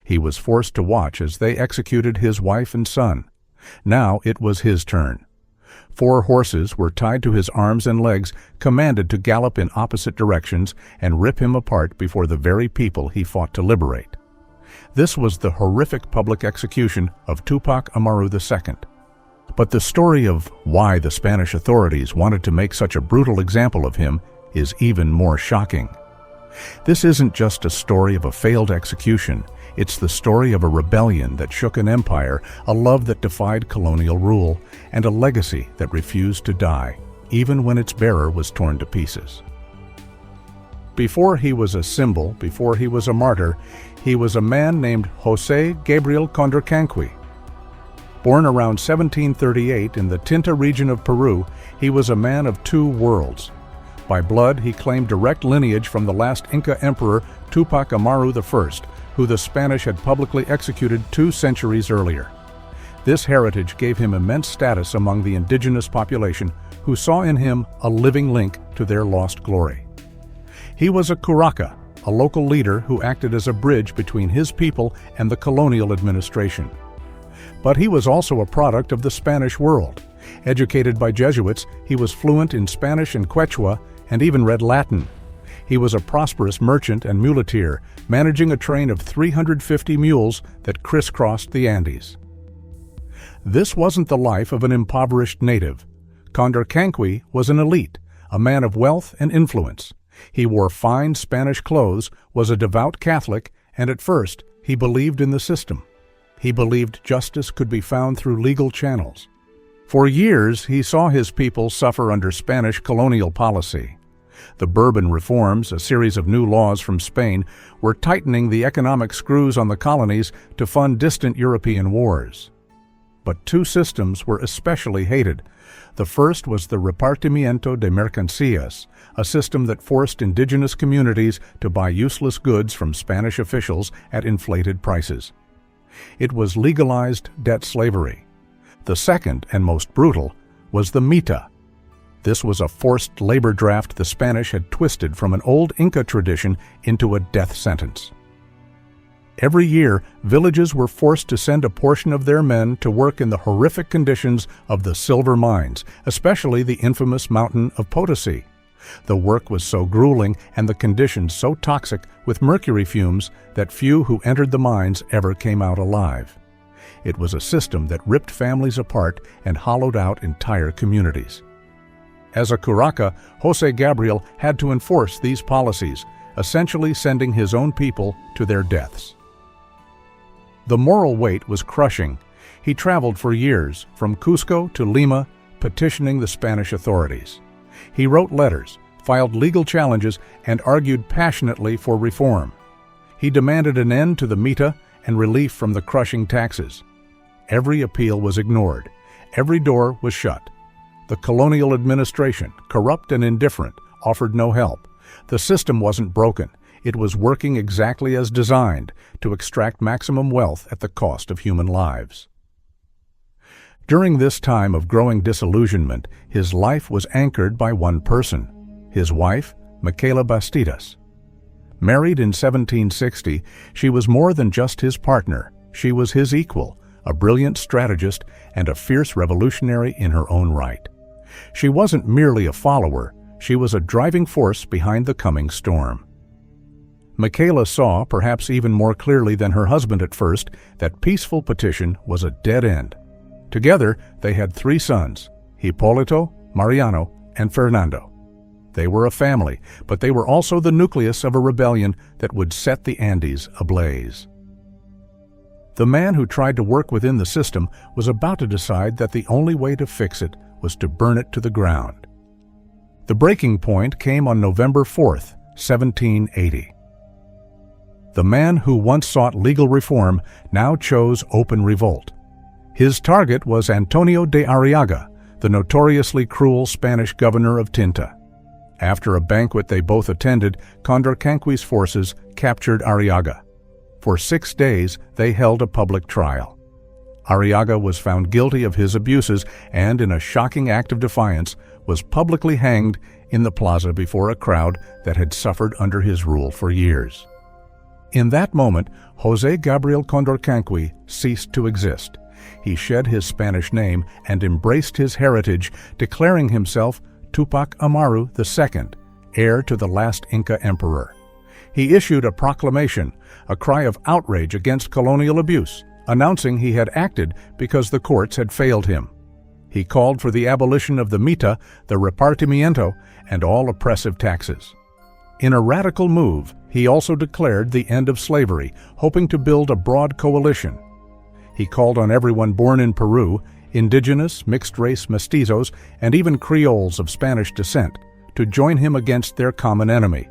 He was forced to watch as they executed his wife and son. Now it was his turn. 4 horses were tied to his arms and legs, commanded to gallop in opposite directions and rip him apart before the very people he fought to liberate. This was the horrific public execution of Túpac Amaru II. But the story of why the Spanish authorities wanted to make such a brutal example of him is even more shocking. This isn't just a story of a failed execution. It's the story of a rebellion that shook an empire, a love that defied colonial rule, and a legacy that refused to die, even when its bearer was torn to pieces. Before he was a symbol, before he was a martyr, he was a man named José Gabriel Condorcanqui. Born around 1738 in the Tinta region of Peru, he was a man of 2 worlds. By blood, he claimed direct lineage from the last Inca emperor, Túpac Amaru I, who the Spanish had publicly executed 2 centuries earlier. This heritage gave him immense status among the indigenous population, who saw in him a living link to their lost glory. He was a curaca, a local leader who acted as a bridge between his people and the colonial administration. But he was also a product of the Spanish world. Educated by Jesuits, he was fluent in Spanish and Quechua, and even read Latin. He was a prosperous merchant and muleteer, managing a train of 350 mules that crisscrossed the Andes. This wasn't the life of an impoverished native. Condorcanqui was an elite, a man of wealth and influence. He wore fine Spanish clothes, was a devout Catholic, and at first, he believed in the system. He believed justice could be found through legal channels. For years, he saw his people suffer under Spanish colonial policy. The Bourbon reforms, a series of new laws from Spain, were tightening the economic screws on the colonies to fund distant European wars. But 2 systems were especially hated. The first was the Repartimiento de Mercancías, a system that forced indigenous communities to buy useless goods from Spanish officials at inflated prices. It was legalized debt slavery. The second, and most brutal, was the mita. This was a forced labor draft the Spanish had twisted from an old Inca tradition into a death sentence. Every year, villages were forced to send a portion of their men to work in the horrific conditions of the silver mines, especially the infamous mountain of Potosí. The work was so grueling and the conditions so toxic with mercury fumes that few who entered the mines ever came out alive. It was a system that ripped families apart and hollowed out entire communities. As a curaca, José Gabriel had to enforce these policies, essentially sending his own people to their deaths. The moral weight was crushing. He traveled for years, from Cuzco to Lima, petitioning the Spanish authorities. He wrote letters, filed legal challenges, and argued passionately for reform. He demanded an end to the mita and relief from the crushing taxes. Every appeal was ignored. Every door was shut. The colonial administration, corrupt and indifferent, offered no help. The system wasn't broken. It was working exactly as designed, to extract maximum wealth at the cost of human lives. During this time of growing disillusionment, his life was anchored by one person, his wife, Micaela Bastidas. Married in 1760, she was more than just his partner. She was his equal, a brilliant strategist and a fierce revolutionary in her own right. She wasn't merely a follower, she was a driving force behind the coming storm. Micaela saw, perhaps even more clearly than her husband at first, that peaceful petition was a dead end. Together, they had 3 sons, Hipólito, Mariano, and Fernando. They were a family, but they were also the nucleus of a rebellion that would set the Andes ablaze. The man who tried to work within the system was about to decide that the only way to fix it was to burn it to the ground. The breaking point came on November 4th, 1780. The man who once sought legal reform now chose open revolt. His target was Antonio de Arriaga, the notoriously cruel Spanish governor of Tinta. After a banquet they both attended, Condorcanqui's forces captured Arriaga. For 6 days, they held a public trial. Arriaga was found guilty of his abuses and, in a shocking act of defiance, was publicly hanged in the plaza before a crowd that had suffered under his rule for years. In that moment, José Gabriel Condorcanqui ceased to exist. He shed his Spanish name and embraced his heritage, declaring himself Túpac Amaru II, heir to the last Inca emperor. He issued a proclamation, a cry of outrage against colonial abuse, announcing he had acted because the courts had failed him. He called for the abolition of the mita, the repartimiento, and all oppressive taxes. In a radical move, he also declared the end of slavery, hoping to build a broad coalition. He called on everyone born in Peru, indigenous, mixed-race mestizos, and even Creoles of Spanish descent, to join him against their common enemy,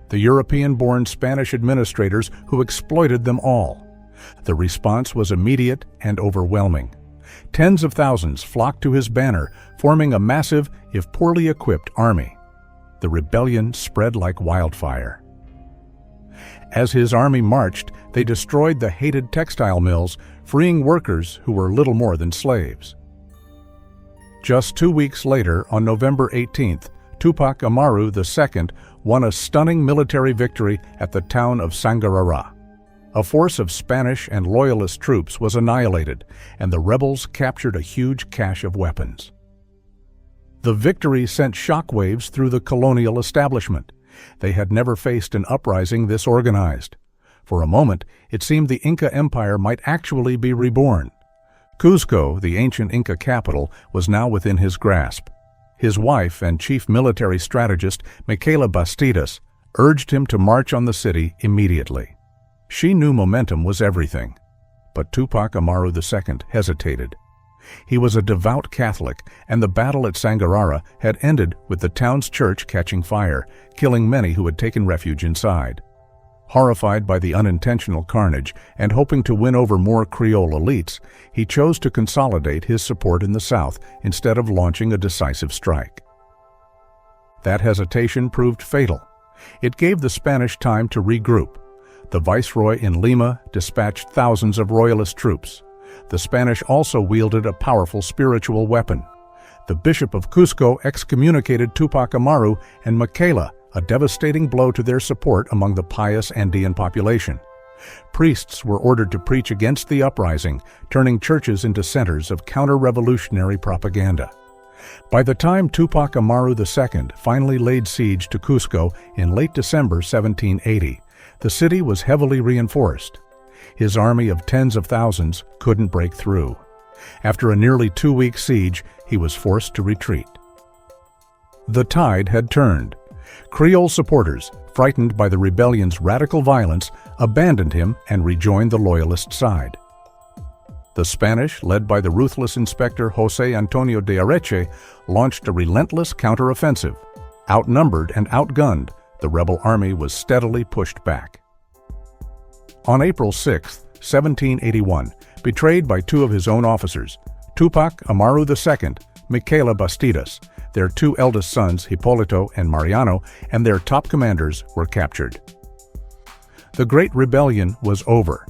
the European-born Spanish administrators who exploited them all. The response was immediate and overwhelming. Tens of thousands flocked to his banner, forming a massive, if poorly equipped, army. The rebellion spread like wildfire. As his army marched, they destroyed the hated textile mills, freeing workers who were little more than slaves. Just 2 weeks later, on November 18th, Túpac Amaru II won a stunning military victory at the town of Sangarará. A force of Spanish and Loyalist troops was annihilated, and the rebels captured a huge cache of weapons. The victory sent shockwaves through the colonial establishment. They had never faced an uprising this organized. For a moment, it seemed the Inca Empire might actually be reborn. Cuzco, the ancient Inca capital, was now within his grasp. His wife and chief military strategist, Micaela Bastidas, urged him to march on the city immediately. She knew momentum was everything. But Túpac Amaru II hesitated. He was a devout Catholic, and the battle at Sangarará had ended with the town's church catching fire, killing many who had taken refuge inside. Horrified by the unintentional carnage and hoping to win over more Creole elites, he chose to consolidate his support in the south instead of launching a decisive strike. That hesitation proved fatal. It gave the Spanish time to regroup. The viceroy in Lima dispatched thousands of royalist troops. The Spanish also wielded a powerful spiritual weapon. The Bishop of Cuzco excommunicated Túpac Amaru and Micaela, a devastating blow to their support among the pious Andean population. Priests were ordered to preach against the uprising, turning churches into centers of counter-revolutionary propaganda. By the time Túpac Amaru II finally laid siege to Cuzco in late December 1780, the city was heavily reinforced. His army of tens of thousands couldn't break through. After a nearly 2-week siege, he was forced to retreat. The tide had turned. Creole supporters, frightened by the rebellion's radical violence, abandoned him and rejoined the Loyalist side. The Spanish, led by the ruthless Inspector José Antonio de Areche, launched a relentless counteroffensive. Outnumbered and outgunned, the rebel army was steadily pushed back. On April 6, 1781, betrayed by 2 of his own officers, Túpac Amaru II, Micaela Bastidas, their 2 eldest sons, Hipólito and Mariano, and their top commanders were captured. The Great Rebellion was over,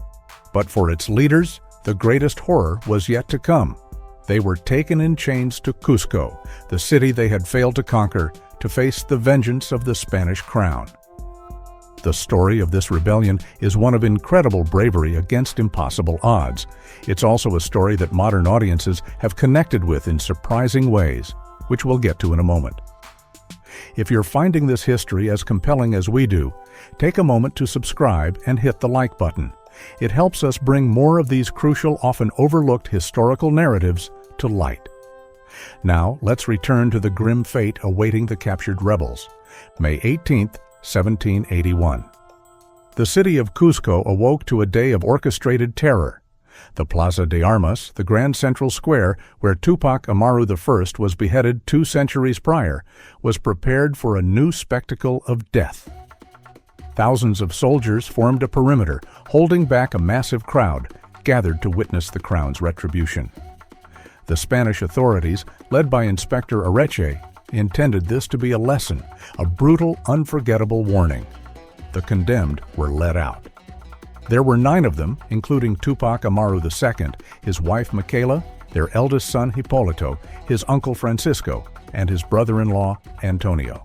but for its leaders, the greatest horror was yet to come. They were taken in chains to Cuzco, the city they had failed to conquer, to face the vengeance of the Spanish crown. The story of this rebellion is one of incredible bravery against impossible odds. It's also a story that modern audiences have connected with in surprising ways, which we'll get to in a moment. If you're finding this history as compelling as we do, take a moment to subscribe and hit the like button. It helps us bring more of these crucial, often overlooked historical narratives to light. Now, let's return to the grim fate awaiting the captured rebels. May 18th, 1781. The city of Cuzco awoke to a day of orchestrated terror. The Plaza de Armas, the grand central square where Túpac Amaru I was beheaded 2 centuries prior, was prepared for a new spectacle of death. Thousands of soldiers formed a perimeter, holding back a massive crowd gathered to witness the crown's retribution. The Spanish authorities, led by Inspector Areche, intended this to be a lesson, a brutal, unforgettable warning. The condemned were let out. There were 9 of them, including Túpac Amaru II, his wife Micaela, their eldest son Hipólito, his uncle Francisco, and his brother-in-law Antonio.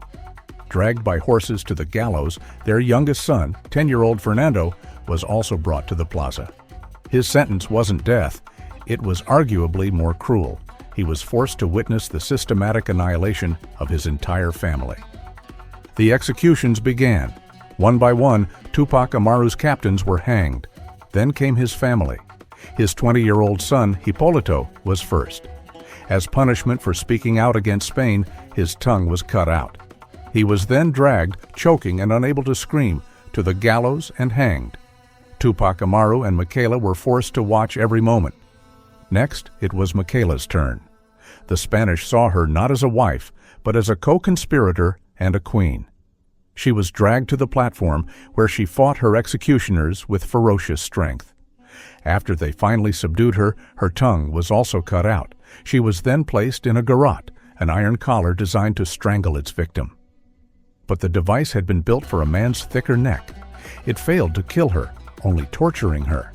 Dragged by horses to the gallows, their youngest son, 10-year-old Fernando, was also brought to the plaza. His sentence wasn't death. It was arguably more cruel. He was forced to witness the systematic annihilation of his entire family. The executions began. One by one, Túpac Amaru's captains were hanged. Then came his family. His 20-year-old son, Hipólito, was first. As punishment for speaking out against Spain, his tongue was cut out. He was then dragged, choking and unable to scream, to the gallows and hanged. Túpac Amaru and Micaela were forced to watch every moment. Next, it was Micaela's turn. The Spanish saw her not as a wife, but as a co-conspirator and a queen. She was dragged to the platform, where she fought her executioners with ferocious strength. After they finally subdued her, her tongue was also cut out. She was then placed in a garrote, an iron collar designed to strangle its victim. But the device had been built for a man's thicker neck. It failed to kill her, only torturing her.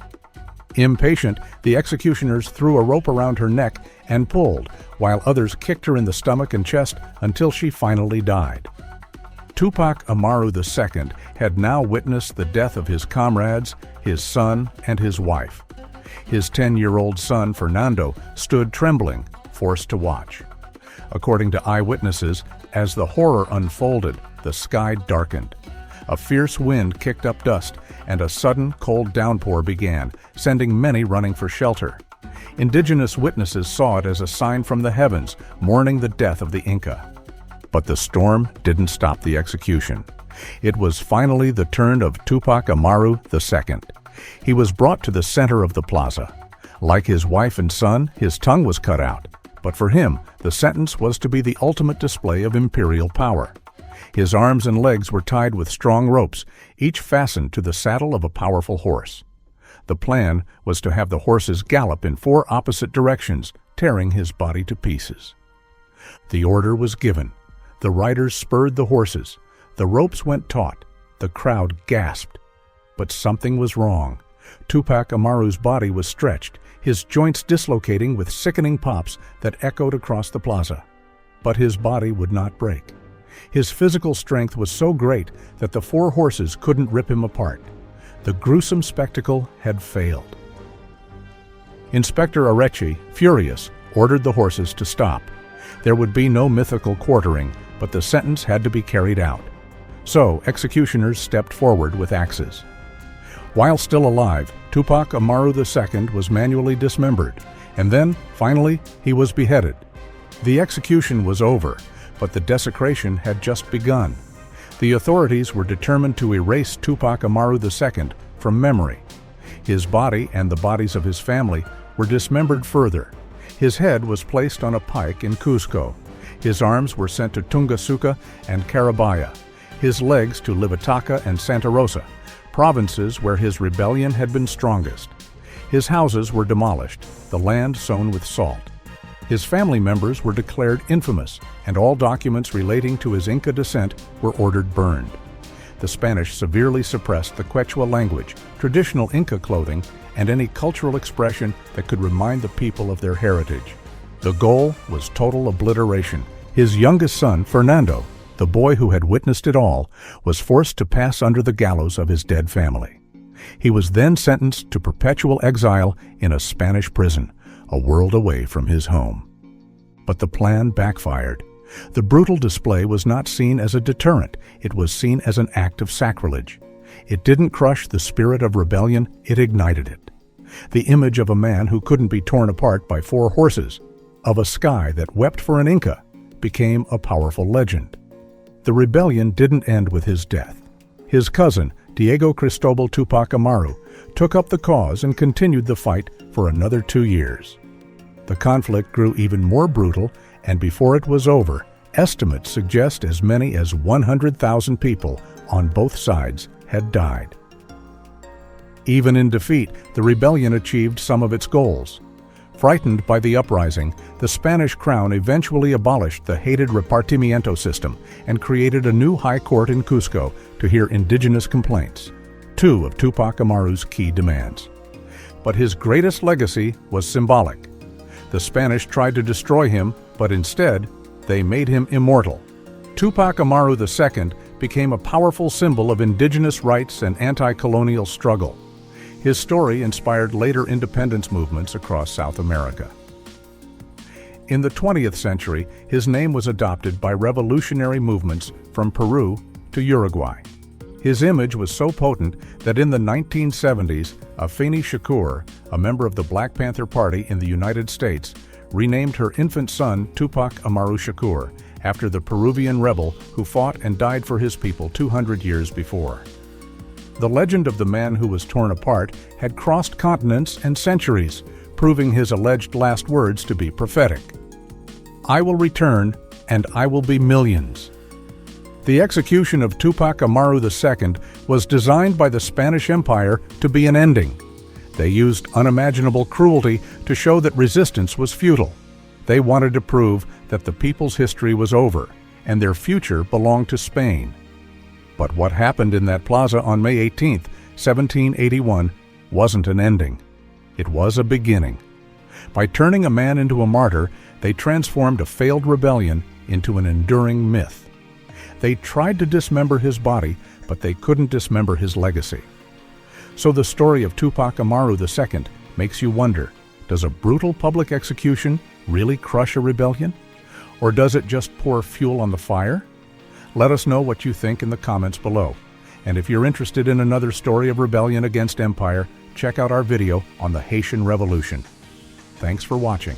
Impatient, the executioners threw a rope around her neck and pulled, while others kicked her in the stomach and chest until she finally died. Túpac Amaru II had now witnessed the death of his comrades, his son, and his wife. His 10-year-old son, Fernando, stood trembling, forced to watch. According to eyewitnesses, as the horror unfolded, the sky darkened. A fierce wind kicked up dust, and a sudden cold downpour began, sending many running for shelter. Indigenous witnesses saw it as a sign from the heavens, mourning the death of the Inca. But the storm didn't stop the execution. It was finally the turn of Túpac Amaru II. He was brought to the center of the plaza. Like his wife and son, his tongue was cut out. But for him, the sentence was to be the ultimate display of imperial power. His arms and legs were tied with strong ropes, each fastened to the saddle of a powerful horse. The plan was to have the horses gallop in 4 opposite directions, tearing his body to pieces. The order was given. The riders spurred the horses. The ropes went taut. The crowd gasped. But something was wrong. Túpac Amaru's body was stretched, his joints dislocating with sickening pops that echoed across the plaza. But his body would not break. His physical strength was so great that the 4 horses couldn't rip him apart. The gruesome spectacle had failed. Inspector Arechi, furious, ordered the horses to stop. There would be no mythical quartering, but the sentence had to be carried out. So executioners stepped forward with axes. While still alive, Túpac Amaru II was manually dismembered, and then, finally, he was beheaded. The execution was over, but the desecration had just begun. The authorities were determined to erase Túpac Amaru II from memory. His body and the bodies of his family were dismembered further. His head was placed on a pike in Cuzco. His arms were sent to Tungasuka and Carabaya, his legs to Libataca and Santa Rosa, provinces where his rebellion had been strongest. His houses were demolished, the land sown with salt. His family members were declared infamous, and all documents relating to his Inca descent were ordered burned. The Spanish severely suppressed the Quechua language, traditional Inca clothing, and any cultural expression that could remind the people of their heritage. The goal was total obliteration. His youngest son, Fernando, the boy who had witnessed it all, was forced to pass under the gallows of his dead family. He was then sentenced to perpetual exile in a Spanish prison, a world away from his home. But the plan backfired. The brutal display was not seen as a deterrent, it was seen as an act of sacrilege. It didn't crush the spirit of rebellion, it ignited it. The image of a man who couldn't be torn apart by 4 horses, of a sky that wept for an Inca, became a powerful legend. The rebellion didn't end with his death. His cousin, Diego Cristobal Túpac Amaru, took up the cause and continued the fight for another 2 years. The conflict grew even more brutal, and before it was over, estimates suggest as many as 100,000 people on both sides had died. Even in defeat, the rebellion achieved some of its goals. Frightened by the uprising, the Spanish crown eventually abolished the hated repartimiento system and created a new high court in Cuzco to hear indigenous complaints, 2 of Túpac Amaru's key demands. But his greatest legacy was symbolic. The Spanish tried to destroy him, but instead, they made him immortal. Túpac Amaru II became a powerful symbol of indigenous rights and anti-colonial struggle. His story inspired later independence movements across South America. In the 20th century, his name was adopted by revolutionary movements from Peru to Uruguay. His image was so potent that in the 1970s, Afeni Shakur, a member of the Black Panther Party in the United States, renamed her infant son Túpac Amaru Shakur after the Peruvian rebel who fought and died for his people 200 years before. The legend of the man who was torn apart had crossed continents and centuries, proving his alleged last words to be prophetic. "I will return, and I will be millions." The execution of Túpac Amaru II was designed by the Spanish Empire to be an ending. They used unimaginable cruelty to show that resistance was futile. They wanted to prove that the people's history was over, and their future belonged to Spain. But what happened in that plaza on May 18, 1781, wasn't an ending. It was a beginning. By turning a man into a martyr, they transformed a failed rebellion into an enduring myth. They tried to dismember his body, but they couldn't dismember his legacy. So the story of Túpac Amaru II makes you wonder, does a brutal public execution really crush a rebellion? Or does it just pour fuel on the fire? Let us know what you think in the comments below. And if you're interested in another story of rebellion against empire, check out our video on the Haitian Revolution. Thanks for watching.